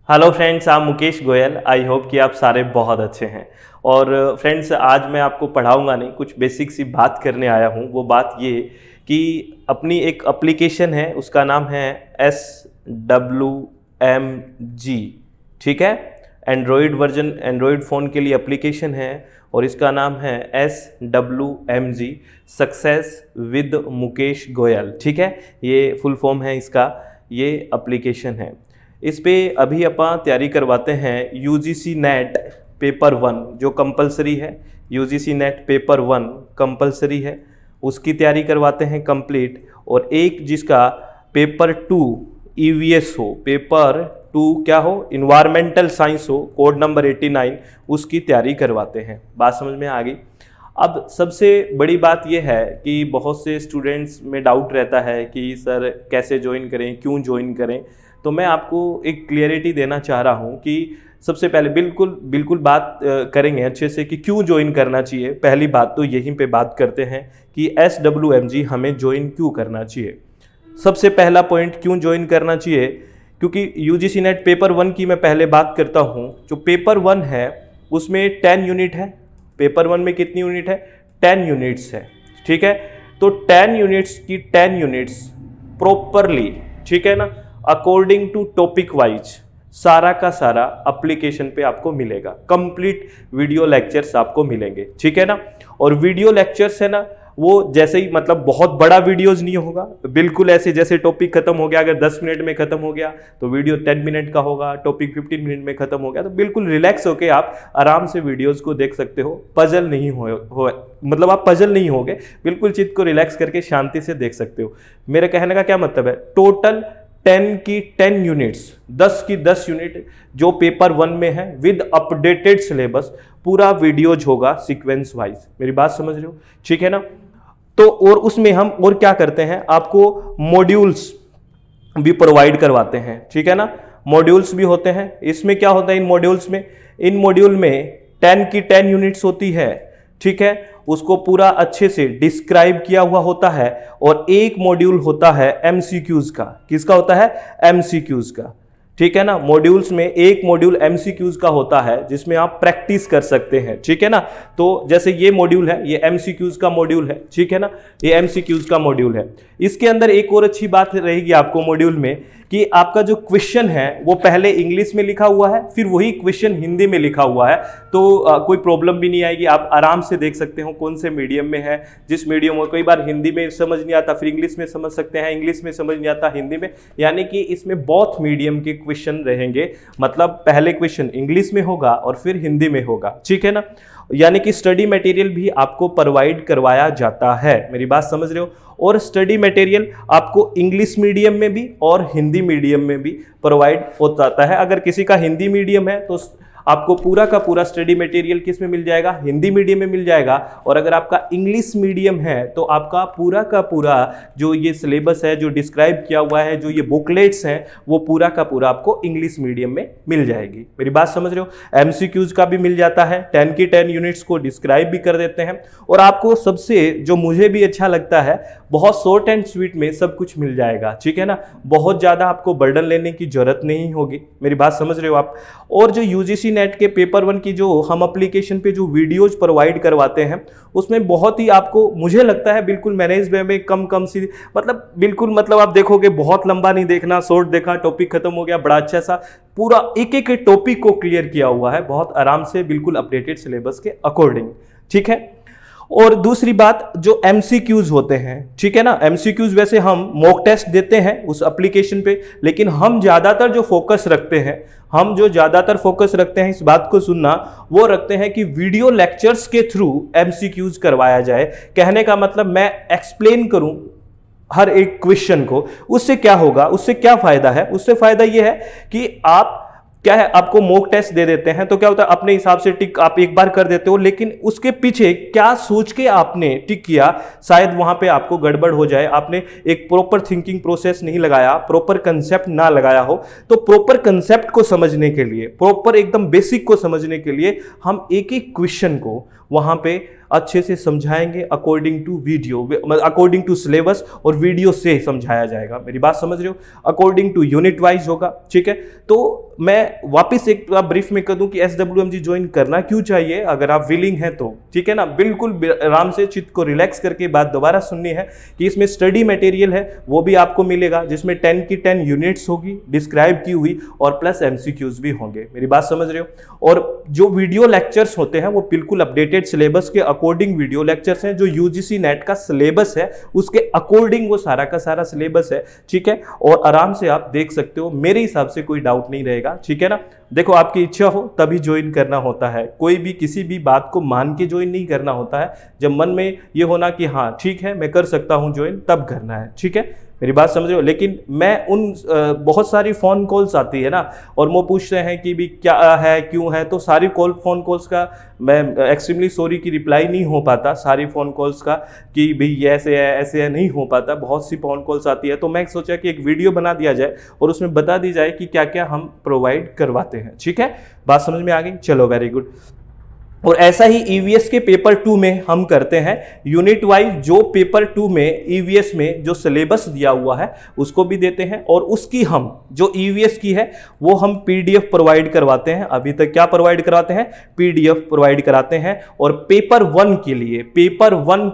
Hello friends, आप Mukesh Goyal. I hope कि आप सारे बहुत अच्छे हैं। और फ्रेंड्स, आज मैं आपको पढ़ाऊंगा नहीं, कुछ बेसिक सी बात करने आया हूँ। वो बात ये कि अपनी एक एप्लीकेशन है, उसका नाम है SWMG। ठीक है, एंड्रॉयड वर्जन, एंड्रॉयड फ़ोन के लिए एप्लीकेशन है और इसका नाम है SWMG, success with Mukesh Goyal. ठीक है, ये फुल फॉर्म है इसका, ये एप्लीकेशन है। इस पे अभी अपन तैयारी करवाते हैं यूजीसी नेट पेपर 1 जो कंपलसरी है। यूजीसी नेट पेपर 1 कंपलसरी है, उसकी तैयारी करवाते हैं कंप्लीट। और एक जिसका पेपर 2 ईवीएस हो, पेपर 2 क्या हो, इन्वायरमेंटल साइंस हो, कोड नंबर 89, उसकी तैयारी करवाते हैं। बात समझ में आ गई। अब सबसे बड़ी बात यह है कि बहुत से स्टूडेंट्स में डाउट रहता है कि सर कैसे ज्वाइन करें, क्यों ज्वाइन करें। तो मैं आपको एक क्लियरिटी देना चाह रहा हूं कि सबसे पहले बिल्कुल बात करेंगे अच्छे से कि क्यों ज्वाइन करना चाहिए। पहली बात तो यहीं पे बात करते हैं कि SWMG हमें ज्वाइन क्यों करना चाहिए। सबसे पहला पॉइंट, क्यों ज्वाइन करना चाहिए, क्योंकि यूजीसी नेट पेपर 1 की मैं पहले बात करता हूं। जो पेपर 1 है उसमें 10 यूनिट है। पेपर 1 में कितनी यूनिट है? 10 यूनिट्स है। ठीक है, तो 10 यूनिट्स की 10 यूनिट्स प्रॉपरली, ठीक है ना, अकॉर्डिंग टू टॉपिक वाइज सारा का सारा एप्लीकेशन पे आपको मिलेगा। कंप्लीट वीडियो लेक्चर्स आपको मिलेंगे। ठीक है ना, और वीडियो लेक्चर्स है ना, वो जैसे ही मतलब बहुत बड़ा वीडियोज नहीं होगा, बिल्कुल ऐसे जैसे टॉपिक खत्म हो गया, अगर 10 मिनट में खत्म हो गया तो वीडियो 10 मिनट का होगा, टॉपिक 15 मिनट में खत्म हो गया। तो बिल्कुल रिलैक्स होके आप आराम से वीडियोज को देख सकते हो। पजल नहीं हो मतलब आप पजल नहीं होगे, बिल्कुल चित्त को रिलैक्स करके शांति से देख सकते हो। मेरे कहने का क्या मतलब है, टोटल 10 की 10 यूनिट्स, 10 की 10 यूनिट जो पेपर 1 में है विद अपडेटेड सिलेबस, पूरा वीडियोज होगा सीक्वेंस वाइज। मेरी बात समझ रहे हो? ठीक है ना। तो और उसमें हम और क्या करते हैं, आपको मॉड्यूल्स भी प्रोवाइड करवाते हैं। ठीक है ना, मॉड्यूल्स भी होते हैं। इसमें क्या होता है इन मॉड्यूल्स में, इन मॉड्यूल में 10 की 10 यूनिट्स होती है। ठीक है, उसको पूरा अच्छे से डिस्क्राइब किया हुआ होता है। और एक मॉड्यूल होता है एमसीक्यूज का। किसका होता है? एमसीक्यूज का। ठीक है ना, मॉड्यूल्स में एक मॉड्यूल एमसीक्यूज का होता है जिसमें आप प्रैक्टिस कर सकते हैं। ठीक है ना, तो जैसे ये मॉड्यूल है, ये एमसीक्यूज का मॉड्यूल है। ठीक है ना, ये एमसीक्यूज का मॉड्यूल है। इसके अंदर एक और अच्छी बात रहेगी आपको मॉड्यूल में कि आपका जो क्वेश्चन है वो पहले इंग्लिश में लिखा हुआ है, फिर वही क्वेश्चन हिंदी में लिखा हुआ है। तो कोई प्रॉब्लम भी नहीं आएगी, आप आराम से देख सकते हो कौन से मीडियम में है। जिस मीडियम में कई बार हिंदी में समझ नहीं आता, फिर इंग्लिश में समझ सकते हैं, इंग्लिश में समझ नहीं आता हिंदी में। यानी कि इसमें बहुत मीडियम के क्वेश्चन रहेंगे, मतलब पहले क्वेश्चन इंग्लिश में होगा और फिर हिंदी में होगा। ठीक है ना, यानी कि स्टडी मटेरियल भी आपको प्रोवाइड करवाया जाता है। मेरी बात समझ रहे हो? और स्टडी मटेरियल आपको इंग्लिश मीडियम में भी और हिंदी मीडियम में भी प्रोवाइड हो जाता है। अगर किसी का हिंदी मीडियम है तो आपको पूरा का पूरा स्टडी मटेरियल किस में मिल जाएगा? हिंदी मीडियम में मिल जाएगा। और अगर आपका इंग्लिश मीडियम है तो आपका पूरा का पूरा जो ये सिलेबस है, जो डिस्क्राइब किया हुआ है, जो ये बुकलेट्स हैं, वो पूरा का पूरा आपको इंग्लिश मीडियम में मिल जाएगी। मेरी बात समझ रहे हो? एमसीक्यूज का भी मिल जाता है, 10 की 10 यूनिट्स को डिस्क्राइब भी कर देते हैं। और आपको सबसे जो मुझे भी अच्छा लगता है, बहुत शॉर्ट एंड स्वीट में सब कुछ मिल जाएगा। ठीक है ना, बहुत ज़्यादा आपको बर्डन लेने की जरूरत नहीं होगी। मेरी बात समझ रहे हो आप? और जो यूजीसी नेट के पेपर 1 की जो हम एप्लीकेशन पे जो वीडियोज प्रोवाइड करवाते हैं, उसमें बहुत ही आपको, मुझे लगता है बिल्कुल मैनेज वे में कम सी, मतलब बिल्कुल, मतलब आप देखोगे बहुत लंबा नहीं देखना, शॉर्ट देखा, टॉपिक खत्म हो गया, बड़ा अच्छा सा पूरा एक एक टॉपिक को क्लियर किया हुआ है, बहुत आराम से, बिल्कुल अपडेटेड सिलेबस के अकॉर्डिंग। ठीक है। और दूसरी बात, जो एमसीक्यूज होते हैं, ठीक है ना, एमसीक्यूज वैसे हम मॉक टेस्ट देते हैं उस एप्लीकेशन पे, लेकिन हम ज्यादातर जो फोकस रखते हैं, इस बात को सुनना, वो रखते हैं कि वीडियो लेक्चर्स के थ्रू एमसीक्यूज करवाया जाए। कहने का मतलब मैं एक्सप्लेन करूं हर एक क्वेश्चन को। उससे क्या होगा, उससे क्या फायदा है? उससे फायदा यह है कि आप क्या है, आपको मॉक टेस्ट दे देते हैं तो क्या होता है, अपने हिसाब से टिक आप एक बार कर देते हो, लेकिन उसके पीछे क्या सोच के आपने टिक किया, शायद वहां पे आपको गड़बड़ हो जाए, आपने एक प्रॉपर थिंकिंग प्रोसेस नहीं लगाया, प्रॉपर कंसेप्ट ना लगाया हो। तो प्रॉपर कंसेप्ट को समझने के लिए, प्रॉपर एकदम बेसिक को समझने के लिए हम एक एक क्वेश्चन को वहां पे अच्छे से समझाएंगे according to video, according to syllabus, और वीडियो से समझाया जाएगा। मेरी बात समझ रहे हो? अकॉर्डिंग टू यूनिट वाइज होगा, ठीक है। तो मैं वापस एक ब्रीफ में कर दूं कि SWMG ज्वाइन करना क्यों चाहिए अगर आप विलिंग हैं तो, ठीक है ना। बिल्कुल आराम से चित्त को रिलैक्स करके बात दोबारा सुननी है कि इसमें स्टडी मटेरियल है वो भी आपको मिलेगा, जिसमें 10 की 10 यूनिट्स होगी डिस्क्राइब की हुई, और प्लस MCQs भी होंगे। मेरी बात समझ रहे हो? और जो वीडियो लेक्चर्स होते हैं वो बिल्कुल अपडेटेड सिलेबस के अकॉर्डिंग वीडियो लेक्चर्स हैं, जो UGC नेट का सिलेबस है उसके अकॉर्डिंग वो सारा का सारा सिलेबस है, ठीक है। और आराम से आप देख सकते हो, मेरे हिसाब से कोई डाउट नहीं रहेगा, ठीक है ना। देखो, आपकी इच्छा हो तभी ज्वाइन करना होता है, कोई भी किसी भी बात को मान के ज्वाइन नहीं करना होता है। जब मन में ये होना कि हाँ ठीक है मैं कर सकता हूं ज्वाइन, तब करना है, ठीक है। मेरी बात समझ रहे हो? लेकिन मैं उन बहुत सारी फ़ोन कॉल्स आती है ना, और वो पूछते हैं कि भी क्या है क्यों है, तो सारी फ़ोन कॉल्स का मैं एक्सट्रीमली सॉरी कि रिप्लाई नहीं हो पाता, सारी फ़ोन कॉल्स का कि भाई ये ऐसे है नहीं हो पाता। बहुत सी फ़ोन कॉल्स आती है, तो मैं सोचा कि एक वीडियो बना दिया जाए और उसमें बता दी जाए कि क्या क्या हम प्रोवाइड करवाते हैं, ठीक है। बात समझ में आ गई? चलो, वेरी गुड। और ऐसा ही EVS के पेपर 2 में हम करते हैं यूनिट वाइज, जो पेपर 2 में EVS में जो सिलेबस दिया हुआ है उसको भी देते हैं, और उसकी हम जो EVS की है वो हम PDF प्रोवाइड करवाते हैं। अभी तक क्या प्रोवाइड करवाते हैं? PDF प्रोवाइड कराते हैं। और पेपर 1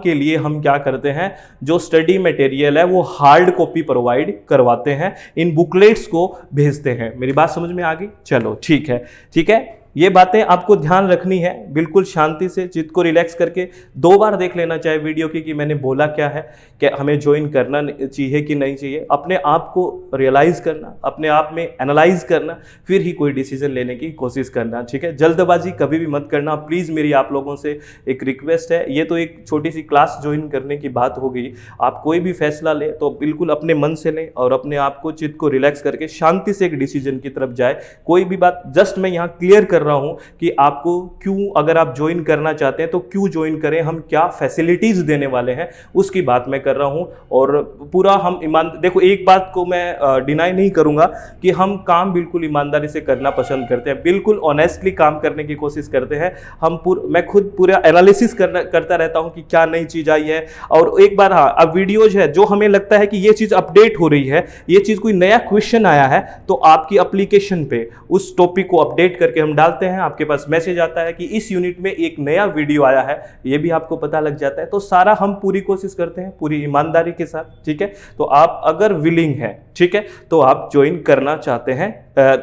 के लिए हम क्या करते हैं, जो स्टडी मटेरियल है वो हार्ड कॉपी प्रोवाइड करवाते हैं, इन बुकलेट्स को भेजते हैं। मेरी बात समझ में आ गई? चलो ठीक है, ठीक है। ये बातें आपको ध्यान रखनी है, बिल्कुल शांति से चित्त को रिलैक्स करके 2 बार देख लेना चाहिए वीडियो की कि मैंने बोला क्या है, कि हमें ज्वाइन करना चाहिए कि नहीं चाहिए। अपने आप को रियलाइज़ करना, अपने आप में एनालाइज करना, फिर ही कोई डिसीजन लेने की कोशिश करना, ठीक है। जल्दबाजी कभी भी मत करना प्लीज़, मेरी आप लोगों से एक रिक्वेस्ट है। ये तो एक छोटी सी क्लास ज्वाइन करने की बात हो गई, आप कोई भी फैसला लें तो बिल्कुल अपने मन से लें, और अपने आप को चित्त को रिलैक्स करके शांति से एक डिसीजन की तरफ जाए। कोई भी बात जस्ट मैं यहाँ क्लियर कर रहा हूं कि आपको क्यों, अगर आप ज्वाइन करना चाहते हैं तो क्यों ज्वाइन करें, हम क्या फैसिलिटीज देने वाले हैं उसकी बात मैं कर रहा हूं। और पूरा हम देखो, एक बात को मैं डिनाई नहीं करूंगा कि हम काम बिल्कुल ईमानदारी से करना पसंद करते हैं, बिल्कुल ऑनेस्टली काम करने की कोशिश करते हैं हम। मैं खुद पूरा एनालिसिस करता रहता हूं कि क्या नई चीज आई है। और एक बार हाँ, अब वीडियोज है जो हमें लगता है कि ये चीज अपडेट हो रही है, ये चीज कोई नया क्वेश्चन आया है, तो आपकी एप्लीकेशन पे उस टॉपिक को अपडेट करके हम डालते हैं। आपके पास मैसेज आता है कि इस यूनिट में एक नया वीडियो आया है, ये भी आपको पता लग जाता है। तो सारा हम पूरी कोशिश करते हैं पूरी ईमानदारी के साथ, ठीक है। तो आप अगर विलिंग है, ठीक है, तो आप ज्वाइन करना चाहते हैं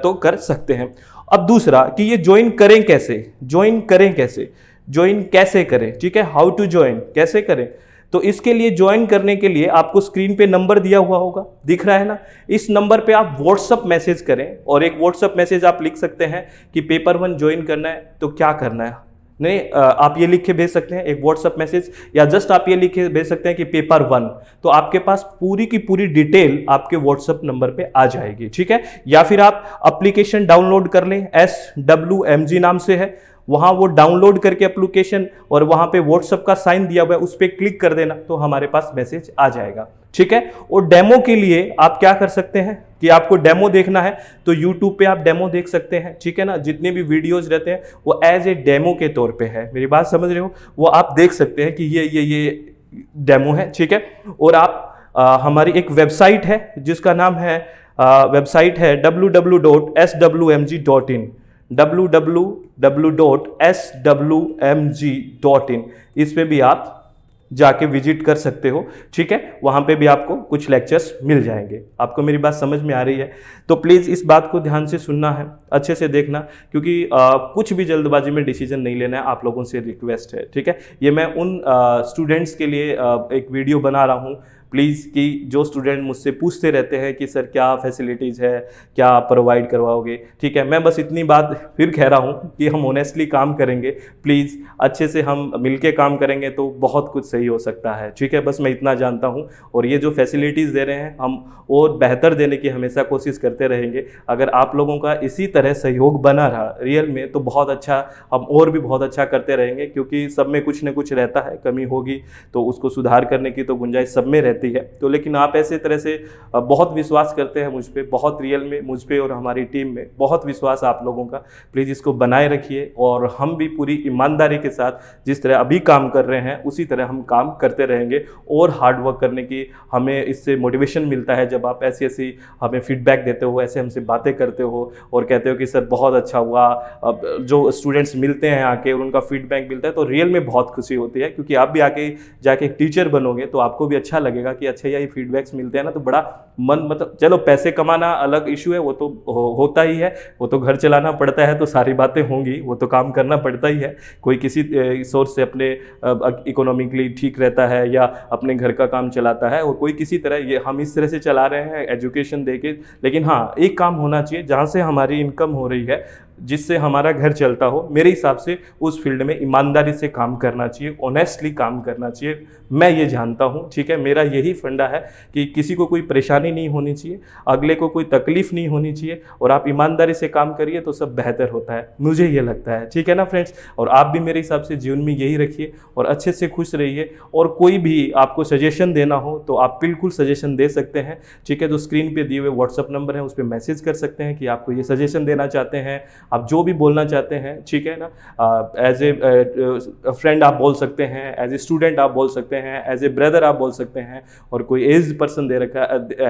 तो कर सकते हैं। अब दूसरा कि ये ज्वाइन करें कैसे करें, ठीक है। हाउ टू ज्वाइन, कैसे करें, तो इसके लिए ज्वाइन करने के लिए आपको स्क्रीन पे नंबर दिया हुआ होगा, दिख रहा है ना। इस नंबर पे आप व्हाट्सअप मैसेज करें, और एक व्हाट्सअप मैसेज आप लिख सकते हैं कि पेपर 1 ज्वाइन करना है तो क्या करना है। नहीं, आप ये लिख के भेज सकते हैं एक व्हाट्सअप मैसेज, या जस्ट आप ये लिख के भेज सकते हैं कि पेपर 1, तो आपके पास पूरी की पूरी डिटेल आपके व्हाट्सअप नंबर पे आ जाएगी, ठीक है। या फिर आप एप्लीकेशन डाउनलोड कर लें, SWMG नाम से है, वहां वो डाउनलोड करके एप्लीकेशन, और वहां पे व्हाट्सएप का साइन दिया हुआ है, उस पर क्लिक कर देना तो हमारे पास मैसेज आ जाएगा, ठीक है। और डेमो के लिए आप क्या कर सकते हैं कि आपको डेमो देखना है तो YouTube पे आप डेमो देख सकते हैं, ठीक है ना। जितने भी वीडियोज रहते हैं वो एज ए डेमो के तौर पे है, मेरी बात समझ रहे हो, वो आप देख सकते हैं कि ये डेमो है, ठीक है। और आप हमारी एक वेबसाइट है जिसका नाम है www.swmg.in, www.swmg.in, इस पे भी आप जाके विजिट कर सकते हो, ठीक है। वहाँ पे भी आपको कुछ लेक्चर्स मिल जाएंगे। आपको मेरी बात समझ में आ रही है? तो प्लीज़ इस बात को ध्यान से सुनना है, अच्छे से देखना, क्योंकि कुछ भी जल्दबाजी में डिसीजन नहीं लेना है, आप लोगों से रिक्वेस्ट है, ठीक है। ये मैं उन स्टूडेंट्स के लिए एक वीडियो बना रहा हूँ प्लीज़, कि जो स्टूडेंट मुझसे पूछते रहते हैं कि सर क्या फैसिलिटीज़ है, क्या आप प्रोवाइड करवाओगे, ठीक है। मैं बस इतनी बात फिर कह रहा हूँ कि हम ऑनेस्टली काम करेंगे, प्लीज़ अच्छे से हम मिलके काम करेंगे तो बहुत कुछ सही हो सकता है, ठीक है। बस मैं इतना जानता हूँ, और ये जो फैसिलिटीज़ दे रहे हैं हम और बेहतर देने की हमेशा कोशिश करते रहेंगे। अगर आप लोगों का इसी तरह सहयोग बना रहा रियल में तो बहुत अच्छा, हम और भी बहुत अच्छा करते रहेंगे, क्योंकि सब में कुछ न कुछ रहता है, कमी होगी तो उसको सुधार करने की तो गुंजाइश सब में रहती रहती है। तो लेकिन आप ऐसे तरह से बहुत विश्वास करते हैं मुझ पे, बहुत रियल में मुझ पे और हमारी टीम में बहुत विश्वास आप लोगों का। प्लीज़ इसको बनाए रखिए और हम भी पूरी ईमानदारी के साथ जिस तरह अभी काम कर रहे हैं उसी तरह हम काम करते रहेंगे और हार्ड वर्क करने की हमें इससे मोटिवेशन मिलता है। जब आप ऐसी ऐसी हमें फीडबैक देते हो, ऐसे हमसे बातें करते हो और कहते हो कि सर बहुत अच्छा हुआ, अब जो स्टूडेंट्स मिलते हैं आके और उनका फीडबैक मिलता है तो रियल में बहुत खुशी होती है। क्योंकि आप भी आके जाके एक टीचर बनोगे तो आपको भी अच्छा लगेगा कि अच्छा ये फीडबैक्स मिलते हैं ना, तो बड़ा मन, मतलब चलो पैसे कमाना अलग इशू है, वो तो होता ही है, वो तो घर चलाना पड़ता है तो सारी बातें होंगी, वो तो काम करना पड़ता ही है। कोई किसी सोर्स से अपने इकोनॉमिकली ठीक रहता है या अपने घर का काम चलाता है और कोई किसी तरह, ये हम इस तरह से चला रहे हैं एजुकेशन देके। लेकिन हाँ, एक काम होना चाहिए जहाँ से हमारी इनकम हो रही है, जिससे हमारा घर चलता हो, मेरे हिसाब से उस फील्ड में ईमानदारी से काम करना चाहिए, ऑनेस्टली काम करना चाहिए। मैं ये जानता हूँ, ठीक है, मेरा यही फंडा है कि किसी को कोई परेशानी नहीं होनी चाहिए, अगले को कोई तकलीफ नहीं होनी चाहिए और आप ईमानदारी से काम करिए तो सब बेहतर होता है, मुझे ये लगता है, ठीक है ना फ्रेंड्स। और आप भी मेरे हिसाब से जीवन में यही रखिए और अच्छे से खुश रहिए। और कोई भी आपको सजेशन देना हो तो आप बिल्कुल सजेशन दे सकते हैं, ठीक है। जो स्क्रीन पे दिए हुए व्हाट्सअप नंबर है उस पर मैसेज कर सकते हैं कि आपको ये सजेशन देना चाहते हैं, आप जो भी बोलना चाहते हैं, ठीक है ना। एज ए फ्रेंड आप बोल सकते हैं, एज ए स्टूडेंट आप बोल सकते हैं, एज ए ब्रदर आप बोल सकते हैं, और कोई एज पर्सन दे रखा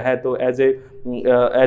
है तो एज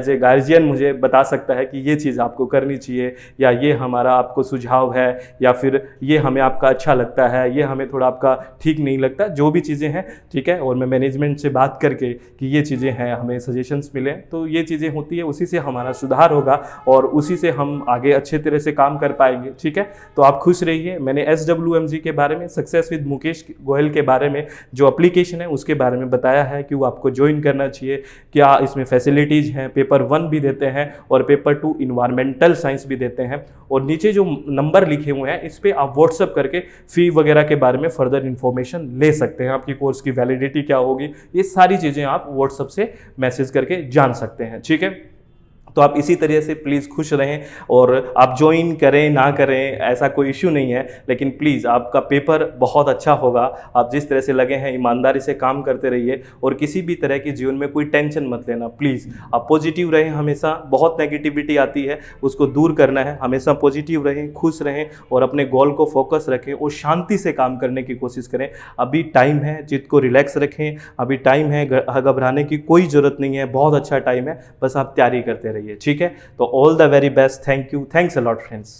ए गार्जियन मुझे बता सकता है कि ये चीज़ आपको करनी चाहिए, या ये हमारा आपको सुझाव है, या फिर ये हमें आपका अच्छा लगता है, ये हमें थोड़ा आपका ठीक नहीं लगता, जो भी चीज़ें हैं, ठीक है। और मैं मैनेजमेंट से बात करके कि ये चीज़ें हैं, हमें सजेशंस मिले, तो ये चीज़ें होती है, उसी से हमारा सुधार होगा और उसी से हम आगे अच्छे तरह से काम कर पाएंगे, ठीक है। तो आप खुश रहिए। मैंने SWMG के बारे में, सक्सेस विद मुकेश गोयल के बारे में, जो एप्लीकेशन है उसके बारे में बताया है कि वो आपको ज्वाइन करना चाहिए, क्या इसमें फैसिलिटीज़ हैं, पेपर 1 भी देते हैं और पेपर 2 इन्वायरमेंटल साइंस भी देते हैं। और नीचे जो नंबर लिखे हुए हैं इस पर आप व्हाट्सअप करके फ़ी वगैरह के बारे में फर्दर इन्फॉर्मेशन ले सकते हैं, आपकी कोर्स की वैलिडिटी क्या होगी, ये सारी चीज़ें आप व्हाट्सअप से मैसेज करके जान सकते हैं, ठीक है। तो आप इसी तरह से प्लीज़ खुश रहें और आप ज्वाइन करें ना करें ऐसा कोई इशू नहीं है, लेकिन प्लीज़ आपका पेपर बहुत अच्छा होगा। आप जिस तरह से लगे हैं ईमानदारी से काम करते रहिए और किसी भी तरह की जीवन में कोई टेंशन मत लेना, प्लीज़ आप पॉजिटिव रहें हमेशा। बहुत नेगेटिविटी आती है, उसको दूर करना है, हमेशा पॉजिटिव रहें, खुश रहें और अपने गोल को फोकस रखें और शांति से काम करने की कोशिश करें। अभी टाइम है, चित्त को रिलैक्स रखें, अभी टाइम है, घबराने की कोई ज़रूरत नहीं है, बहुत अच्छा टाइम है, बस आप तैयारी करते रहिए, ठीक है। तो all the very best, thank you, thanks a lot friends.